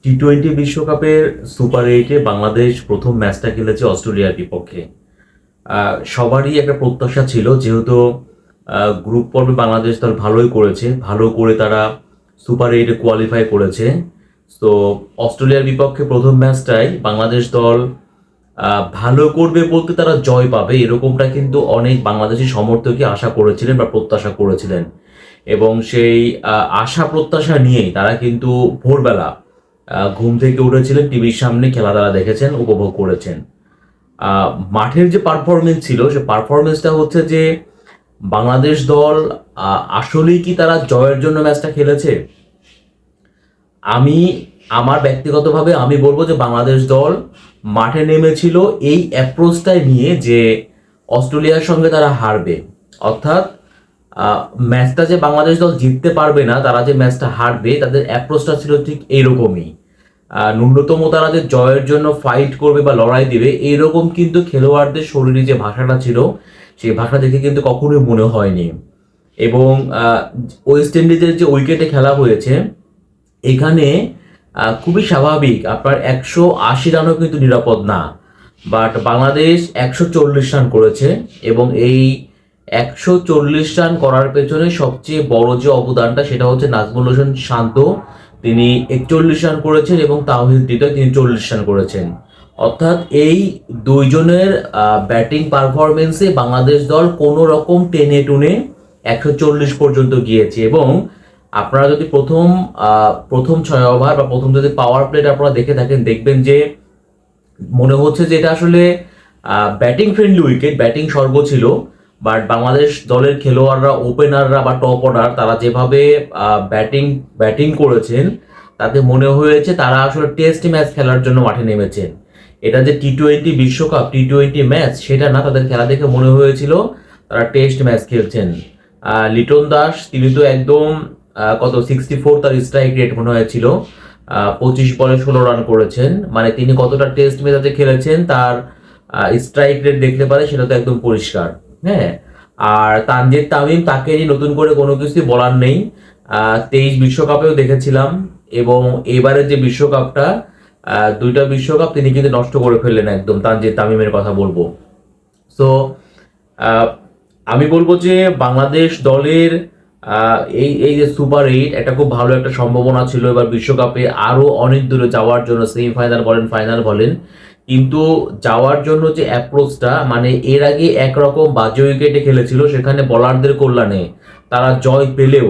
টি-20 বিশ্বকাপের সুপার এইটে বাংলাদেশ প্রথম ম্যাচটা খেলেছে অস্ট্রেলিয়ার বিপক্ষে। সবারই একটা প্রত্যাশা ছিল, যেহেতু গ্রুপ পর্বে বাংলাদেশ দল ভালোই করেছে, ভালো করে তারা সুপার এইটে কোয়ালিফাই করেছে। তো অস্ট্রেলিয়ার বিপক্ষে প্রথম ম্যাচটাই বাংলাদেশ দল ভালো করবে বলতে তারা জয় পাবে এরকমটা কিন্তু অনেক বাংলাদেশি সমর্থকই আশা করেছিলেন বা প্রত্যাশা করেছিলেন। এবং সেই আশা প্রত্যাশা নিয়েই তারা কিন্তু ভোরবেলা ঘুম থেকে উঠেছিলেন, টিভির সামনে খেলা তারা দেখেছেন, উপভোগ করেছেন। মাঠের যে পারফরমেন্স ছিল, সে পারফরমেন্সটা হচ্ছে যে বাংলাদেশ দল আসলেই কি তারা জয়ের জন্য ম্যাচটা খেলেছে। আমি আমার ব্যক্তিগতভাবে আমি বলবো যে বাংলাদেশ দল মাঠে নেমেছিল এই অ্যাপ্রোচটাই নিয়ে যে অস্ট্রেলিয়ার সঙ্গে তারা হারবে, অর্থাৎ ম্যাচটা যে বাংলাদেশ দল জিততে পারবে না, তারা যে ম্যাচটা হারবে, তাদের অ্যাপ্রোচটা ছিল ঠিক এইরকমই। ন্যূনতম তারা যে জয়ের জন্য ফাইট করবে বা লড়াই দিবে, এইরকম কিন্তু খেলোয়াড়দের শরীরে যে ভাষাটা ছিল, সেই ভাষা দেখে কিন্তু কখনোই মনে হয়নি। এবং ওয়েস্ট ইন্ডিজের যে উইকেটে খেলা হয়েছে, এখানে খুবই স্বাভাবিক আপনার 180 রানও কিন্তু নিরাপদ না, বাট বাংলাদেশ 140 রান করেছে। এবং এই 140 রান করার পেছনে সবচেয়ে বড় যে অবদানটা, সেটা হচ্ছে নাজমুল হোসেন শান্ত। তিনি 41 রান করেছেন এবং তাওহিদ হৃদয় তিনি 40 রান করেছেন। অর্থাৎ এই দুইজনের ব্যাটিং পারফরমেন্সে বাংলাদেশ দল কোনো রকম টেনে টুনে 140 পর্যন্ত গিয়েছে। এবং আপনারা যদি প্রথম 6 ওভার বা প্রথম যদি পাওয়ার প্লেটা আপনারা দেখে থাকেন, দেখবেন যে মনে হচ্ছে যে এটা আসলে ব্যাটিং ফ্রেন্ডলি উইকেট, ব্যাটিং স্বর্গ ছিল। বাট বাংলাদেশ দলের খেলোয়াড়রা, ওপেনাররা বা টপ অর্ডার, তারা যেভাবে ব্যাটিং করেছেন, তাতে মনে হয়েছে তারা আসলে টেস্ট ম্যাচ খেলার জন্য মাঠে নেমেছেন। এটা যে টি-20 বিশ্বকাপ, টি-20 ম্যাচ, সেটা না। তাদের খেলা দেখে মনে হয়েছিল তারা টেস্ট ম্যাচ খেলছেন। লিটন দাস তিনি তো একদম 64 তার স্ট্রাইক রেট মনে হয়েছিল, 25 বলে 16 রান করেছেন। মানে তিনি কতটা টেস্ট ম্যাচে খেলেছেন তার স্ট্রাইক রেট দেখতে পারে, সেটা তো একদম পরিষ্কার। হ্যাঁ, আর তানজিদ তামিম, তাকে নিয়ে নতুন করে কোনো কিছুই বলার নেই। 23 বিশ্বকাপেও দেখেছিলাম, এবং এবারের যে বিশ্বকাপটা, দুইটা বিশ্বকাপ তিনি কিন্তু নষ্ট করে ফেললেন একদম। তানজিদ তামিমের কথা বলবো। সো আমি বলবো যে বাংলাদেশ দলের এই এই যে সুপার এইট, এটা খুব ভালো একটা সম্ভাবনা ছিল এবার বিশ্বকাপে আরো অনেক দূরে যাওয়ার জন্য, সেমিফাইনাল বলেন ফাইনাল বলেন। কিন্তু যাওয়ার জন্য যে অ্যাপ্রোচটা, মানে এর আগে একরকম বাজে উইকেটে খেলেছিল, সেখানে বলারদের কল্যাণে তারা জয় পেলেও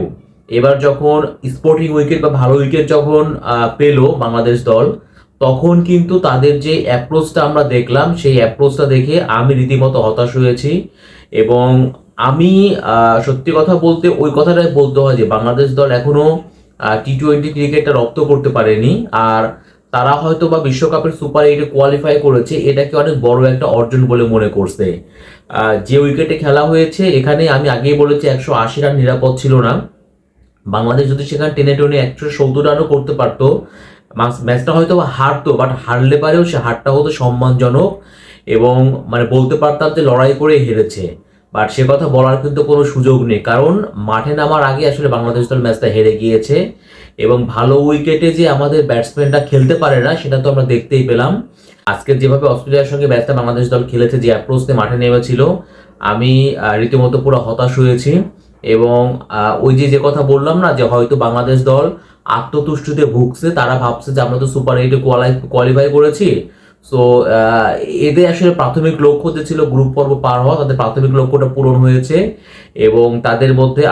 এবার যখন স্পোর্টিং উইকেট বা ভালো উইকেট যখন পেল বাংলাদেশ দল, তখন কিন্তু তাদের যে অ্যাপ্রোচটা আমরা দেখলাম, সেই অ্যাপ্রোচটা দেখে আমি রীতিমতো হতাশ হয়েছি। এবং আমি সত্যি কথা বলতে ওই কথাটাই বলতে হয় যে বাংলাদেশ দল এখনো টি-20 ক্রিকেটটা রপ্ত করতে পারেনি। আর তারা হয়তো বা বিশ্বকাপের সুপার এইটে কোয়ালিফাই করেছে, এটাকে অনেক বড় একটা অর্জন বলে মনে করছে। যে উইকেটে খেলা হয়েছে, এখানে আমি আগেই বলেছি 180 রান নিরাপদ ছিল না। বাংলাদেশ যদি সেখানে টেনে টেনে 170 রানও করতে পারতো, ম্যাচটা হয়তো হারতো, বাট হারলে পারেও সে হারটা হতো সম্মানজনক। এবং মানে বলতে পারতাম যে লড়াই করে হেরেছে। বাট সে কথা বলার কিন্তু কোনো সুযোগ নেই, কারণ মাঠে নামার আগে আসলে বাংলাদেশ দল ম্যাচটা হেরে গিয়েছে। এবং ভালো উইকেটে যে আমাদের ব্যাটসম্যানরা খেলতে পারে না, সেটা তো আমরা দেখতেই পেলাম। আজকে যেভাবে অস্ট্রেলিয়ার সঙ্গে ম্যাচটা বাংলাদেশ দল খেলেছে, যে অ্যাপ্রোচে মাঠে নেমেছিল, আমি রীতিমতো পুরো হতাশ হয়েছি। এবং ওই যে কথা বললাম না, যে হয়তো বাংলাদেশ দল আত্মতুষ্টিতে ভুগছে, তারা ভাবছে যে আমরা তো সুপার এইটে কোয়ালিফাই করেছি। সো এদের আসলে প্রাথমিক লক্ষ্য যে ছিল গ্রুপ পর্ব পার হওয়া, তাদের প্রাথমিক লক্ষ্যটা পূরণ হয়েছে। এবং তাদের মধ্যে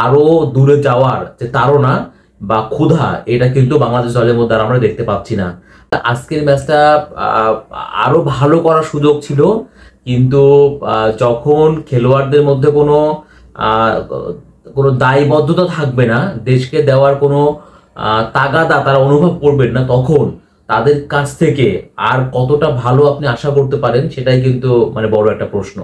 আরো দূরে যাওয়ার যে তাড়না বা ক্ষুধা, এটা কিন্তু বাংলাদেশ দলের মধ্যে আর আমরা দেখতে পাচ্ছি না। আজকের ম্যাচটা আরো ভালো করার সুযোগ ছিল, কিন্তু যখন খেলোয়াড়দের মধ্যে আহ, কোনো দায়বদ্ধতা থাকবে না, দেশকে দেওয়ার কোনো তাগাদা তারা অনুভব করবেন না, তখন তাদের কাছ থেকে আর কতটা ভালো আপনি আশা করতে পারেন, সেটাই কিন্তু মানে বড় একটা প্রশ্ন।